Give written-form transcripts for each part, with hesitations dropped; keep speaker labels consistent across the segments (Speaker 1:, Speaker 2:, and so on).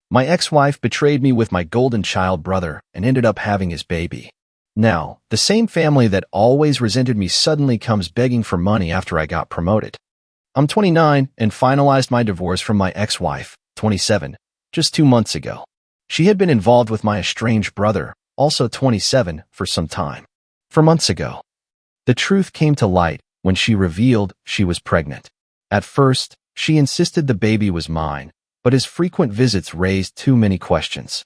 Speaker 1: My ex-wife betrayed me with my golden child brother and ended up having his baby. Now, the same family that always resented me suddenly comes begging for money after I got promoted. I'm 29 and finalized my divorce from my ex-wife, 27, just 2 months ago. She had been involved with my estranged brother, also 27, for some time. 4 months ago, the truth came to light when she revealed she was pregnant. At first, she insisted the baby was mine, but his frequent visits raised too many questions.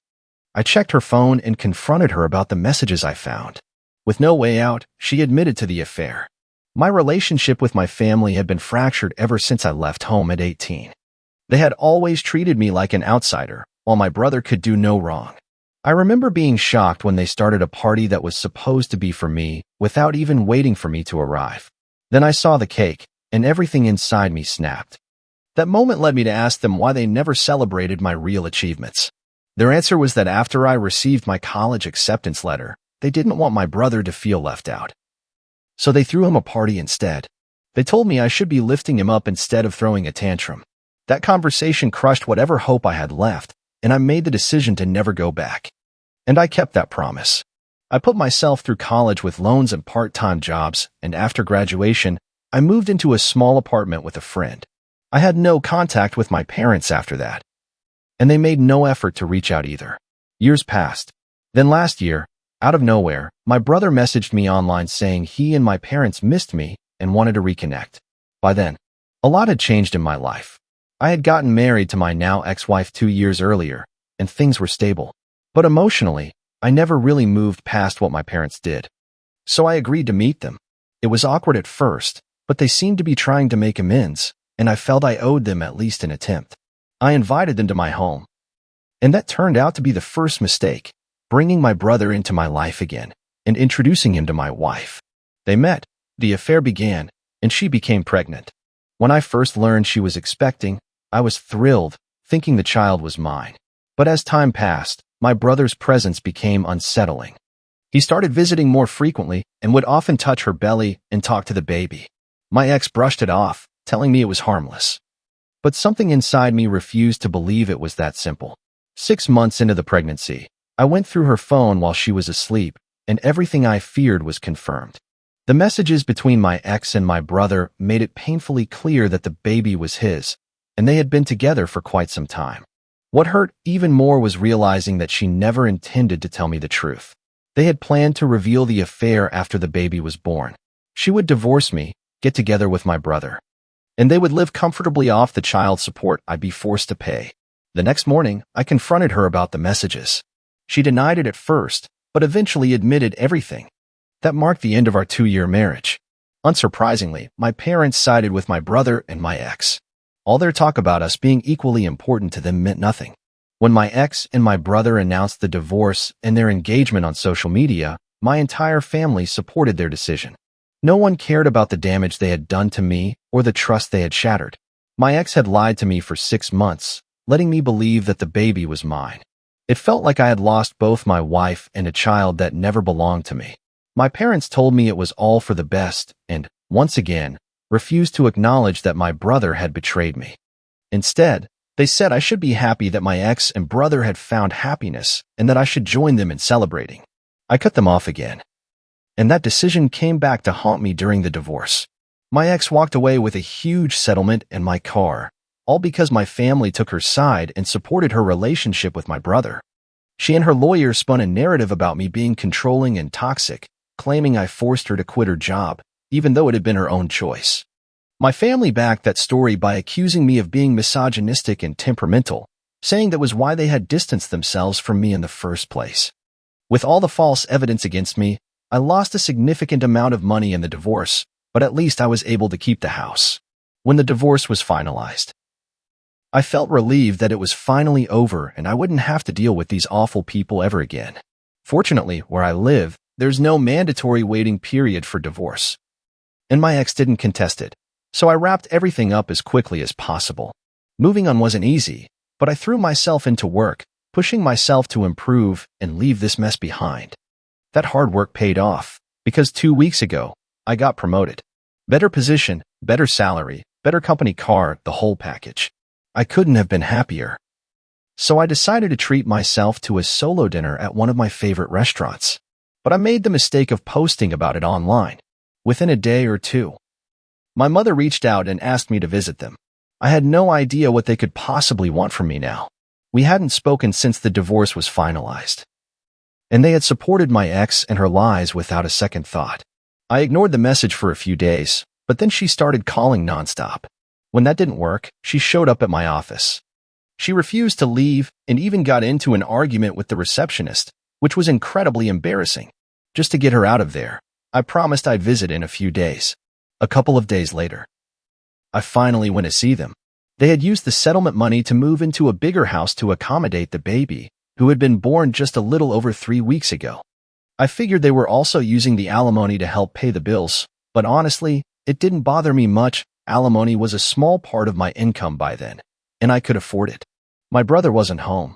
Speaker 1: I checked her phone and confronted her about the messages I found. With no way out, she admitted to the affair. My relationship with my family had been fractured ever since I left home at 18. They had always treated me like an outsider, while my brother could do no wrong. I remember being shocked when they started a party that was supposed to be for me without even waiting for me to arrive. Then I saw the cake, and everything inside me snapped. That moment led me to ask them why they never celebrated my real achievements. Their answer was that after I received my college acceptance letter, they didn't want my brother to feel left out. So they threw him a party instead. They told me I should be lifting him up instead of throwing a tantrum. That conversation crushed whatever hope I had left, and I made the decision to never go back. And I kept that promise. I put myself through college with loans and part-time jobs, and after graduation, I moved into a small apartment with a friend. I had no contact with my parents after that, and they made no effort to reach out either. Years passed. Then last year, out of nowhere, my brother messaged me online saying he and my parents missed me and wanted to reconnect. By then, a lot had changed in my life. I had gotten married to my now ex-wife 2 years earlier, and things were stable. But emotionally, I never really moved past what my parents did. So I agreed to meet them. It was awkward at first, but they seemed to be trying to make amends, and I felt I owed them at least an attempt. I invited them to my home. And that turned out to be the first mistake, bringing my brother into my life again and introducing him to my wife. They met, the affair began, and she became pregnant. When I first learned she was expecting, I was thrilled, thinking the child was mine. But as time passed, my brother's presence became unsettling. He started visiting more frequently and would often touch her belly and talk to the baby. My ex brushed it off, telling me it was harmless. But something inside me refused to believe it was that simple. 6 months into the pregnancy, I went through her phone while she was asleep, and everything I feared was confirmed. The messages between my ex and my brother made it painfully clear that the baby was his, and they had been together for quite some time. What hurt even more was realizing that she never intended to tell me the truth. They had planned to reveal the affair after the baby was born. She would divorce me, get together with my brother, and they would live comfortably off the child support I'd be forced to pay. The next morning, I confronted her about the messages. She denied it at first, but eventually admitted everything. That marked the end of our 2-year marriage. Unsurprisingly, my parents sided with my brother and my ex. All their talk about us being equally important to them meant nothing. When my ex and my brother announced the divorce and their engagement on social media, my entire family supported their decision. No one cared about the damage they had done to me or the trust they had shattered. My ex had lied to me for 6 months, letting me believe that the baby was mine. It felt like I had lost both my wife and a child that never belonged to me. My parents told me it was all for the best and, once again, refused to acknowledge that my brother had betrayed me. Instead, they said I should be happy that my ex and brother had found happiness and that I should join them in celebrating. I cut them off again. And that decision came back to haunt me during the divorce. My ex walked away with a huge settlement and my car, all because my family took her side and supported her relationship with my brother. She and her lawyer spun a narrative about me being controlling and toxic, claiming I forced her to quit her job, even though it had been her own choice. My family backed that story by accusing me of being misogynistic and temperamental, saying that was why they had distanced themselves from me in the first place. With all the false evidence against me, I lost a significant amount of money in the divorce, but at least I was able to keep the house. When the divorce was finalized, I felt relieved that it was finally over and I wouldn't have to deal with these awful people ever again. Fortunately, where I live, there's no mandatory waiting period for divorce. And my ex didn't contest it, so I wrapped everything up as quickly as possible. Moving on wasn't easy, but I threw myself into work, pushing myself to improve and leave this mess behind. That hard work paid off, because 2 weeks ago, I got promoted. Better position, better salary, better company car, the whole package. I couldn't have been happier. So I decided to treat myself to a solo dinner at one of my favorite restaurants. But I made the mistake of posting about it online. Within a day or two, my mother reached out and asked me to visit them. I had no idea what they could possibly want from me now. We hadn't spoken since the divorce was finalized, and they had supported my ex and her lies without a second thought. I ignored the message for a few days, but then she started calling nonstop. When that didn't work, she showed up at my office. She refused to leave and even got into an argument with the receptionist, which was incredibly embarrassing. Just to get her out of there, I promised I'd visit in a few days. A couple of days later, I finally went to see them. They had used the settlement money to move into a bigger house to accommodate the baby, who had been born just a little over 3 weeks ago. I figured they were also using the alimony to help pay the bills, but honestly, it didn't bother me much. Alimony was a small part of my income by then, and I could afford it. My brother wasn't home,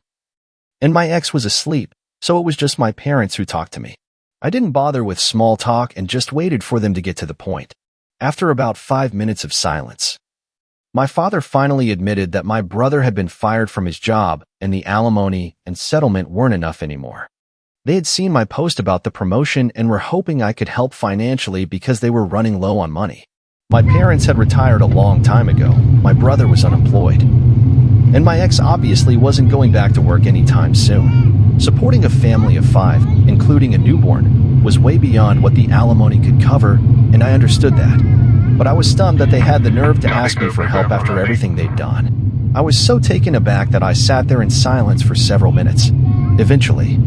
Speaker 1: and my ex was asleep, so it was just my parents who talked to me. I didn't bother with small talk and just waited for them to get to the point. After about 5 minutes of silence, my father finally admitted that my brother had been fired from his job and the alimony and settlement weren't enough anymore. They had seen my post about the promotion and were hoping I could help financially because they were running low on money. My parents had retired a long time ago. My brother was unemployed, and my ex obviously wasn't going back to work anytime soon. Supporting a family of 5, including a newborn, was way beyond what the alimony could cover, and I understood that. But I was stunned that they had the nerve to ask me for help after everything they'd done. I was so taken aback that I sat there in silence for several minutes. Eventually,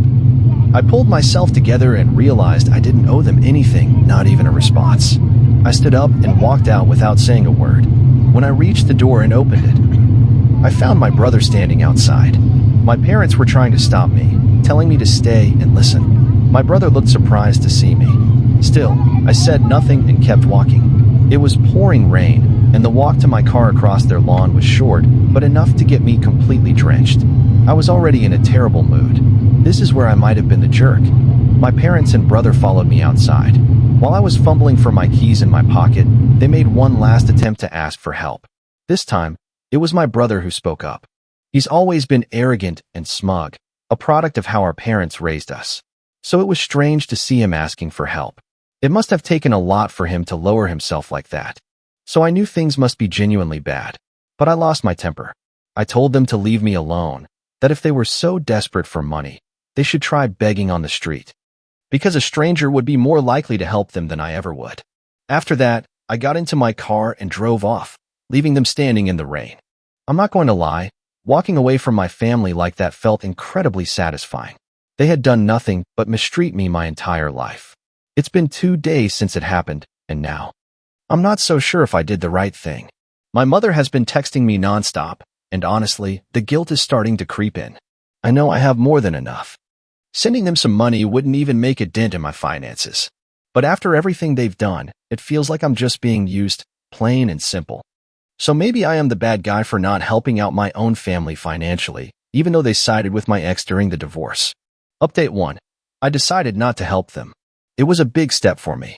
Speaker 1: I pulled myself together and realized I didn't owe them anything, not even a response. I stood up and walked out without saying a word. When I reached the door and opened it, I found my brother standing outside. My parents were trying to stop me, telling me to stay and listen. My brother looked surprised to see me. Still, I said nothing and kept walking. It was pouring rain, and the walk to my car across their lawn was short, but enough to get me completely drenched. I was already in a terrible mood. This is where I might have been the jerk. My parents and brother followed me outside. While I was fumbling for my keys in my pocket, they made one last attempt to ask for help. This time, it was my brother who spoke up. He's always been arrogant and smug, a product of how our parents raised us. So it was strange to see him asking for help. It must have taken a lot for him to lower himself like that. So I knew things must be genuinely bad. But I lost my temper. I told them to leave me alone, that if they were so desperate for money, they should try begging on the street, because a stranger would be more likely to help them than I ever would. After that, I got into my car and drove off, leaving them standing in the rain. I'm not going to lie, walking away from my family like that felt incredibly satisfying. They had done nothing but mistreat me my entire life. It's been 2 days since it happened, and now I'm not so sure if I did the right thing. My mother has been texting me nonstop, and honestly, the guilt is starting to creep in. I know I have more than enough. Sending them some money wouldn't even make a dent in my finances. But after everything they've done, it feels like I'm just being used, plain and simple. So maybe I am the bad guy for not helping out my own family financially, even though they sided with my ex during the divorce. Update 1. I decided not to help them. It was a big step for me,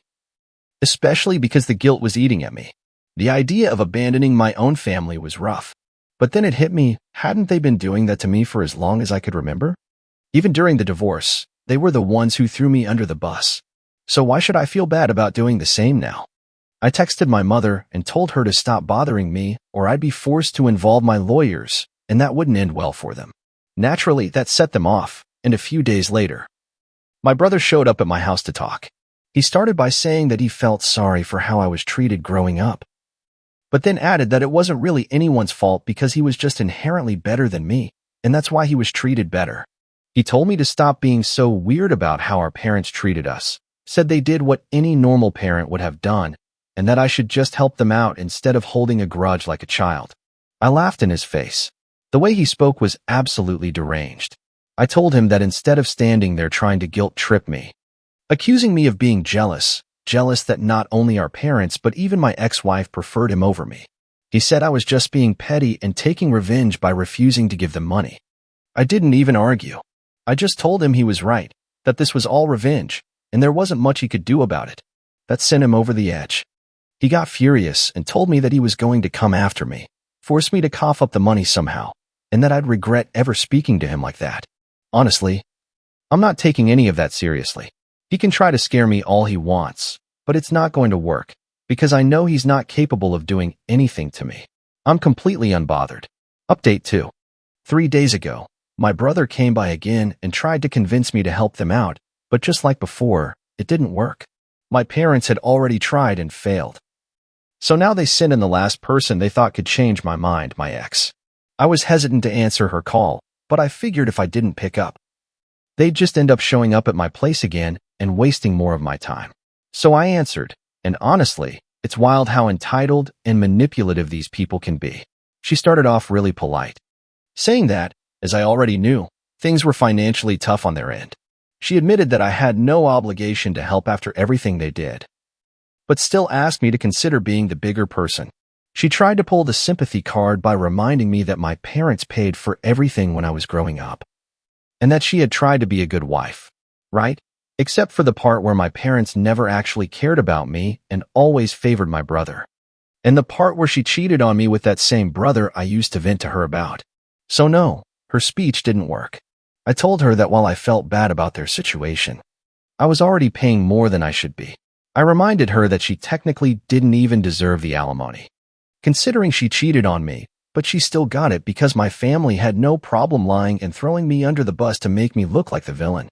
Speaker 1: especially because the guilt was eating at me. The idea of abandoning my own family was rough. But then it hit me, hadn't they been doing that to me for as long as I could remember? Even during the divorce, they were the ones who threw me under the bus. So why should I feel bad about doing the same now? I texted my mother and told her to stop bothering me or I'd be forced to involve my lawyers, and that wouldn't end well for them. Naturally, that set them off, and a few days later, my brother showed up at my house to talk. He started by saying that he felt sorry for how I was treated growing up, but then added that it wasn't really anyone's fault because he was just inherently better than me, and that's why he was treated better. He told me to stop being so weird about how our parents treated us, said they did what any normal parent would have done, and that I should just help them out instead of holding a grudge like a child. I laughed in his face. The way he spoke was absolutely deranged. I told him that instead of standing there trying to guilt-trip me, accusing me of being jealous that not only our parents but even my ex-wife preferred him over me. He said I was just being petty and taking revenge by refusing to give them money. I didn't even argue. I just told him he was right, that this was all revenge, and there wasn't much he could do about it. That sent him over the edge. He got furious and told me that he was going to come after me, force me to cough up the money somehow. and that I'd regret ever speaking to him like that. Honestly, I'm not taking any of that seriously. He can try to scare me all he wants, but it's not going to work, because I know he's not capable of doing anything to me. I'm completely unbothered. Update 2. 3 days ago, my brother came by again and tried to convince me to help them out, but just like before, it didn't work. My parents had already tried and failed. So now they sent in the last person they thought could change my mind, my ex. I was hesitant to answer her call, but I figured if I didn't pick up, they'd just end up showing up at my place again and wasting more of my time. So I answered, and honestly, it's wild how entitled and manipulative these people can be. She started off really polite, saying that, as I already knew, things were financially tough on their end. She admitted that I had no obligation to help after everything they did, but still asked me to consider being the bigger person. She tried to pull the sympathy card by reminding me that my parents paid for everything when I was growing up, and that she had tried to be a good wife, right? Except for the part where my parents never actually cared about me and always favored my brother, and the part where she cheated on me with that same brother I used to vent to her about. So no, her speech didn't work. I told her that while I felt bad about their situation, I was already paying more than I should be. I reminded her that she technically didn't even deserve the alimony, considering she cheated on me, but she still got it because my family had no problem lying and throwing me under the bus to make me look like the villain.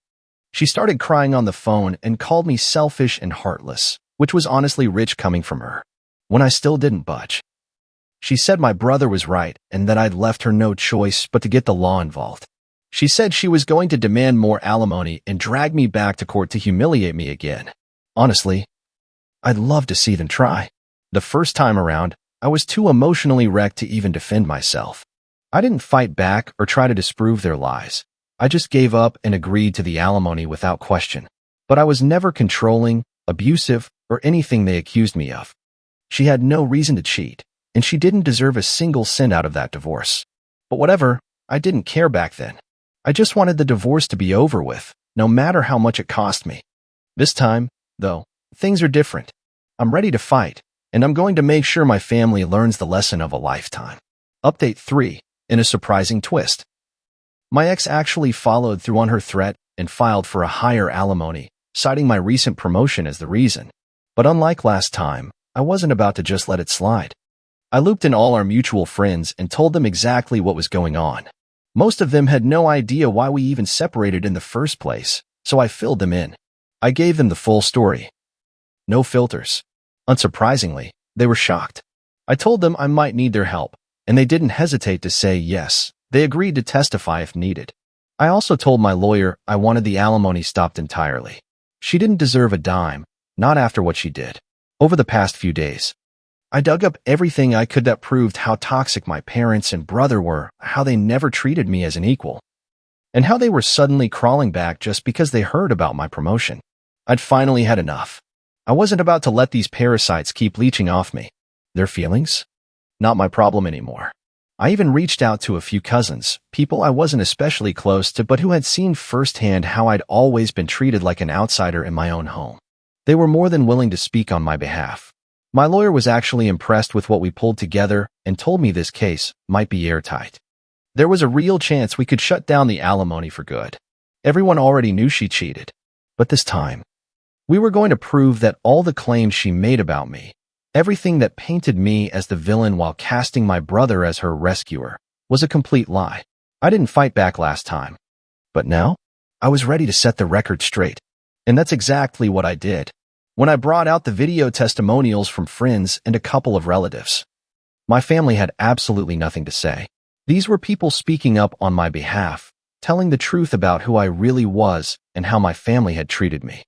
Speaker 1: She started crying on the phone and called me selfish and heartless, which was honestly rich coming from her, when I still didn't budge. She said my brother was right and that I'd left her no choice but to get the law involved. She said she was going to demand more alimony and drag me back to court to humiliate me again. Honestly, I'd love to see them try. The first time around, I was too emotionally wrecked to even defend myself. I didn't fight back or try to disprove their lies. I just gave up and agreed to the alimony without question. But I was never controlling, abusive, or anything they accused me of. She had no reason to cheat, and she didn't deserve a single cent out of that divorce. But whatever, I didn't care back then. I just wanted the divorce to be over with, no matter how much it cost me. This time, though, things are different. I'm ready to fight, and I'm going to make sure my family learns the lesson of a lifetime. Update 3. In a surprising twist, my ex actually followed through on her threat and filed for a higher alimony, citing my recent promotion as the reason. But unlike last time, I wasn't about to just let it slide. I looped in all our mutual friends and told them exactly what was going on. Most of them had no idea why we even separated in the first place, so I filled them in. I gave them the full story. No filters. Unsurprisingly, they were shocked. I told them I might need their help, and they didn't hesitate to say yes. They agreed to testify if needed. I also told my lawyer I wanted the alimony stopped entirely. She didn't deserve a dime, not after what she did. Over the past few days, I dug up everything I could that proved how toxic my parents and brother were, how they never treated me as an equal, and how they were suddenly crawling back just because they heard about my promotion. I'd finally had enough. I wasn't about to let these parasites keep leeching off me. Their feelings? Not my problem anymore. I even reached out to a few cousins, people I wasn't especially close to but who had seen firsthand how I'd always been treated like an outsider in my own home. They were more than willing to speak on my behalf. My lawyer was actually impressed with what we pulled together and told me this case might be airtight. There was a real chance we could shut down the alimony for good. Everyone already knew she cheated. But this time, we were going to prove that all the claims she made about me, everything that painted me as the villain while casting my brother as her rescuer, was a complete lie. I didn't fight back last time. But now, I was ready to set the record straight. And that's exactly what I did when I brought out the video testimonials from friends and a couple of relatives. My family had absolutely nothing to say. These were people speaking up on my behalf, telling the truth about who I really was and how my family had treated me.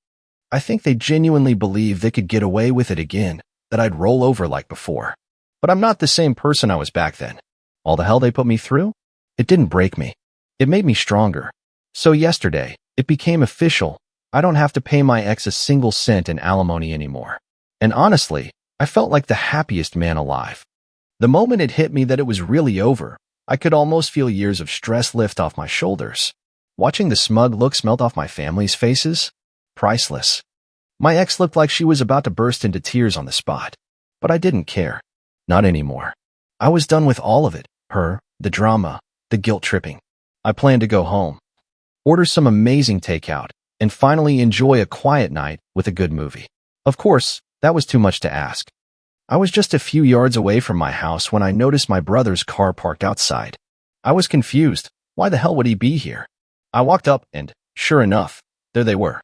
Speaker 1: I think they genuinely believed they could get away with it again, that I'd roll over like before. But I'm not the same person I was back then. All the hell they put me through? It didn't break me. It made me stronger. So yesterday, it became official. I don't have to pay my ex a single cent in alimony anymore. And honestly, I felt like the happiest man alive. The moment it hit me that it was really over, I could almost feel years of stress lift off my shoulders. Watching the smug looks melt off my family's faces? Priceless. My ex looked like she was about to burst into tears on the spot. But I didn't care. Not anymore. I was done with all of it. Her, the drama, the guilt tripping. I plan to go home, order some amazing takeout, and finally enjoy a quiet night with a good movie. Of course, that was too much to ask. I was just a few yards away from my house when I noticed my brother's car parked outside. I was confused. Why the hell would he be here? I walked up and, sure enough, there they were.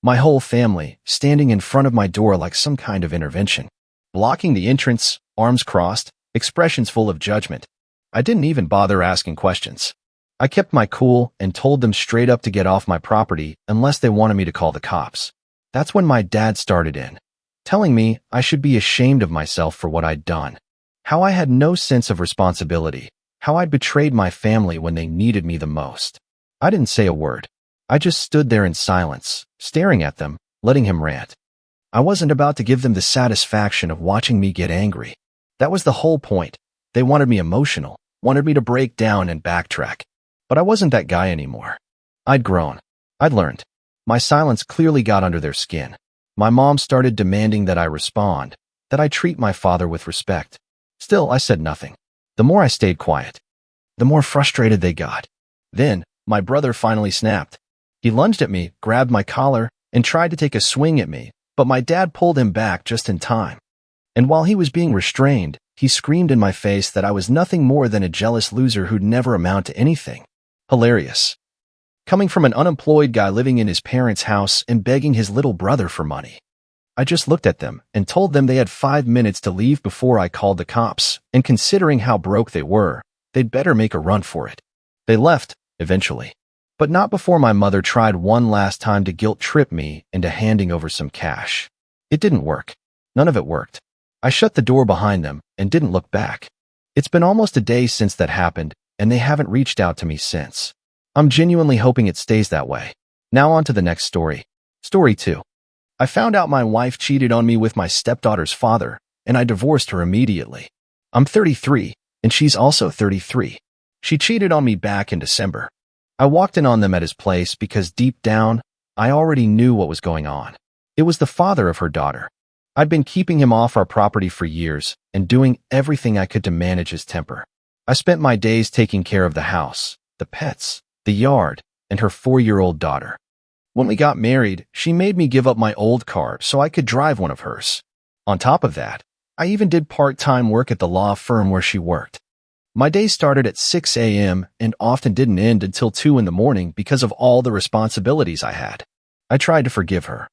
Speaker 1: My whole family, standing in front of my door like some kind of intervention. Blocking the entrance, arms crossed, expressions full of judgment. I didn't even bother asking questions. I kept my cool and told them straight up to get off my property unless they wanted me to call the cops. That's when my dad started in, telling me I should be ashamed of myself for what I'd done. How I had no sense of responsibility. How I'd betrayed my family when they needed me the most. I didn't say a word. I just stood there in silence, staring at them, letting him rant. I wasn't about to give them the satisfaction of watching me get angry. That was the whole point. They wanted me emotional, wanted me to break down and backtrack. But I wasn't that guy anymore. I'd grown. I'd learned. My silence clearly got under their skin. My mom started demanding that I respond, that I treat my father with respect. Still, I said nothing. The more I stayed quiet, the more frustrated they got. Then, my brother finally snapped. He lunged at me, grabbed my collar, and tried to take a swing at me, but my dad pulled him back just in time. And while he was being restrained, he screamed in my face that I was nothing more than a jealous loser who'd never amount to anything. Hilarious. Coming from an unemployed guy living in his parents' house and begging his little brother for money. I just looked at them and told them they had 5 minutes to leave before I called the cops, and considering how broke they were, they'd better make a run for it. They left, eventually. But not before my mother tried one last time to guilt trip me into handing over some cash. It didn't work. None of it worked. I shut the door behind them and didn't look back. It's been almost a day since that happened, and they haven't reached out to me since. I'm genuinely hoping it stays that way. Now on to the next story. Story 2. I found out my wife cheated on me with my stepdaughter's father, and I divorced her immediately. I'm 33, and she's also 33. She cheated on me back in December. I walked in on them at his place because deep down, I already knew what was going on. It was the father of her daughter. I'd been keeping him off our property for years and doing everything I could to manage his temper. I spent my days taking care of the house, the pets, the yard, and her 4-year-old daughter. When we got married, she made me give up my old car so I could drive one of hers. On top of that, I even did part-time work at the law firm where she worked. My day started at 6 a.m. and often didn't end until 2 in the morning because of all the responsibilities I had. I tried to forgive her.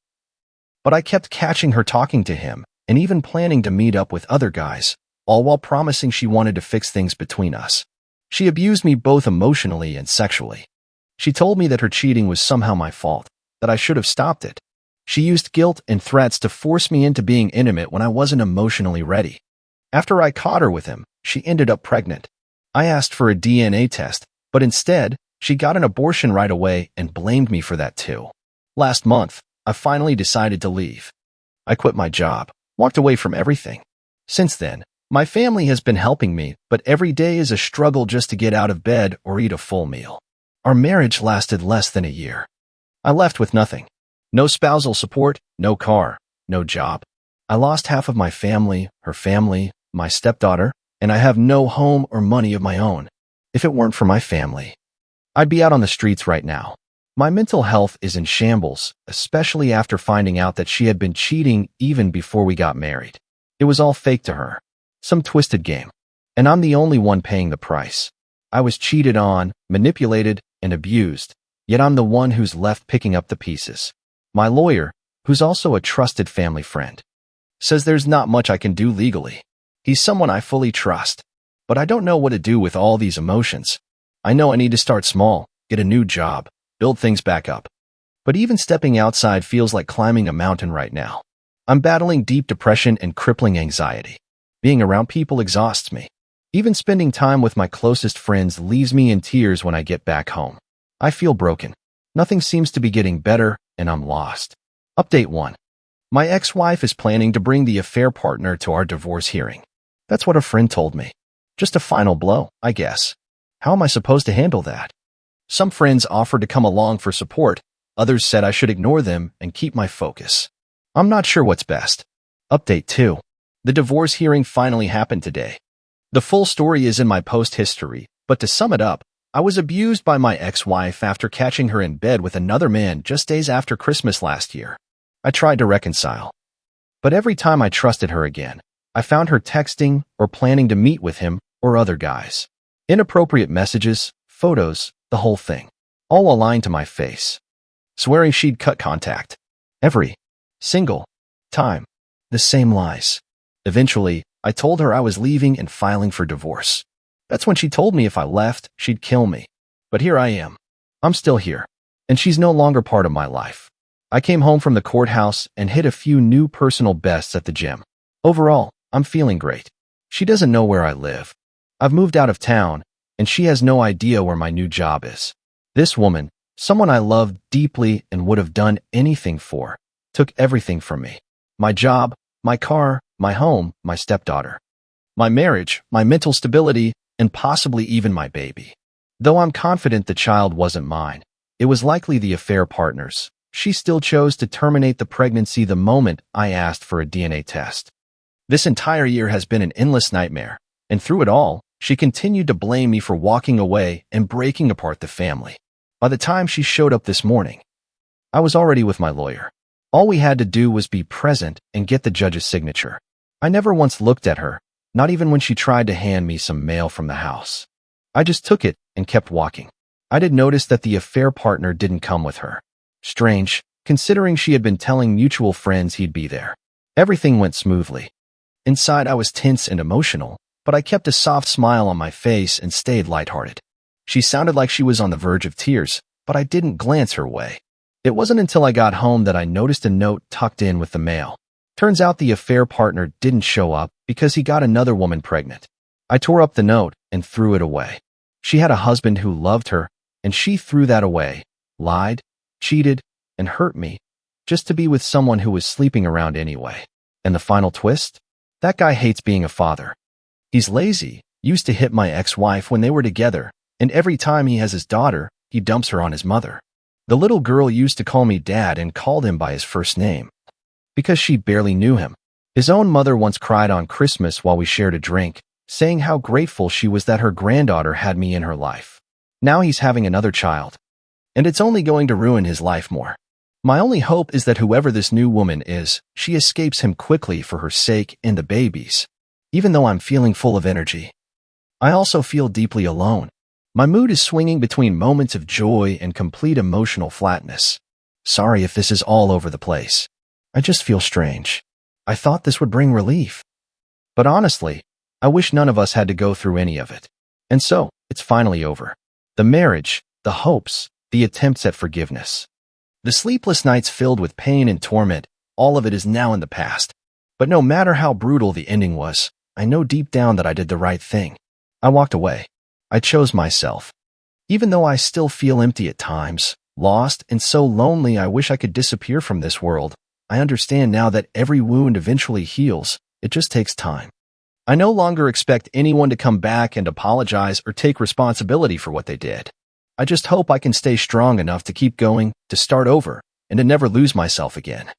Speaker 1: But I kept catching her talking to him and even planning to meet up with other guys, all while promising she wanted to fix things between us. She abused me both emotionally and sexually. She told me that her cheating was somehow my fault, that I should have stopped it. She used guilt and threats to force me into being intimate when I wasn't emotionally ready. After I caught her with him, she ended up pregnant. I asked for a DNA test, but instead, she got an abortion right away and blamed me for that too. Last month, I finally decided to leave. I quit my job, walked away from everything. Since then, my family has been helping me, but every day is a struggle just to get out of bed or eat a full meal. Our marriage lasted less than a year. I left with nothing. No spousal support, no car, no job. I lost half of my family, her family, my stepdaughter, and I have no home or money of my own. If it weren't for my family, I'd be out on the streets right now. My mental health is in shambles, especially after finding out that she had been cheating even before we got married. It was all fake to her. Some twisted game. And I'm the only one paying the price. I was cheated on, manipulated, and abused, yet I'm the one who's left picking up the pieces. My lawyer, who's also a trusted family friend, says there's not much I can do legally. He's someone I fully trust, but I don't know what to do with all these emotions. I know I need to start small, get a new job, build things back up. But even stepping outside feels like climbing a mountain right now. I'm battling deep depression and crippling anxiety. Being around people exhausts me. Even spending time with my closest friends leaves me in tears when I get back home. I feel broken. Nothing seems to be getting better, and I'm lost. Update 1. My ex-wife is planning to bring the affair partner to our divorce hearing. That's what a friend told me. Just a final blow, I guess. How am I supposed to handle that? Some friends offered to come along for support. Others said I should ignore them and keep my focus. I'm not sure what's best. Update 2. The divorce hearing finally happened today. The full story is in my post history, But to sum it up, I was abused by my ex-wife after catching her in bed with another man just days after Christmas last year. I tried to reconcile. But every time I trusted her again, I found her texting or planning to meet with him or other guys. Inappropriate messages, photos, the whole thing. All while lying to my face. Swearing she'd cut contact. Every single time. The same lies. Eventually, I told her I was leaving and filing for divorce. That's when she told me if I left, she'd kill me. But here I am. I'm still here. And she's no longer part of my life. I came home from the courthouse and hit a few new personal bests at the gym. Overall, I'm feeling great. She doesn't know where I live. I've moved out of town, and she has no idea where my new job is. This woman, someone I loved deeply and would have done anything for, took everything from me. My job, my car, my home, my stepdaughter. My marriage, my mental stability, and possibly even my baby. Though I'm confident the child wasn't mine, it was likely the affair partner's. She still chose to terminate the pregnancy the moment I asked for a DNA test. This entire year has been an endless nightmare, and through it all, she continued to blame me for walking away and breaking apart the family. By the time she showed up this morning, I was already with my lawyer. All we had to do was be present and get the judge's signature. I never once looked at her, not even when she tried to hand me some mail from the house. I just took it and kept walking. I did notice that the affair partner didn't come with her. Strange, considering she had been telling mutual friends he'd be there. Everything went smoothly. Inside, I was tense and emotional, but I kept a soft smile on my face and stayed lighthearted. She sounded like she was on the verge of tears, but I didn't glance her way. It wasn't until I got home that I noticed a note tucked in with the mail. Turns out the affair partner didn't show up because he got another woman pregnant. I tore up the note and threw it away. She had a husband who loved her, and she threw that away, lied, cheated, and hurt me, just to be with someone who was sleeping around anyway. And the final twist? That guy hates being a father. He's lazy, used to hit my ex-wife when they were together, and every time he has his daughter, he dumps her on his mother. The little girl used to call me dad and called him by his first name, because she barely knew him. His own mother once cried on Christmas while we shared a drink, saying how grateful she was that her granddaughter had me in her life. Now he's having another child, and it's only going to ruin his life more. My only hope is that whoever this new woman is, she escapes him quickly for her sake and the baby's. Even though I'm feeling full of energy, I also feel deeply alone. My mood is swinging between moments of joy and complete emotional flatness. Sorry if this is all over the place. I just feel strange. I thought this would bring relief. But honestly, I wish none of us had to go through any of it. And so, it's finally over. The marriage, the hopes, the attempts at forgiveness. The sleepless nights filled with pain and torment, all of it is now in the past. But no matter how brutal the ending was, I know deep down that I did the right thing. I walked away. I chose myself. Even though I still feel empty at times, lost and so lonely I wish I could disappear from this world, I understand now that every wound eventually heals. It just takes time. I no longer expect anyone to come back and apologize or take responsibility for what they did. I just hope I can stay strong enough to keep going, to start over, and to never lose myself again.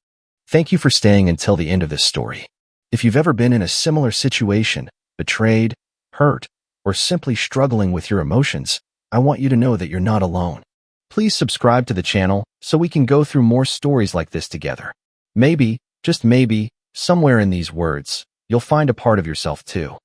Speaker 1: Thank you for staying until the end of this story. If you've ever been in a similar situation, betrayed, hurt, or simply struggling with your emotions, I want you to know that you're not alone. Please subscribe to the channel so we can go through more stories like this together. Maybe, just maybe, somewhere in these words, you'll find a part of yourself too.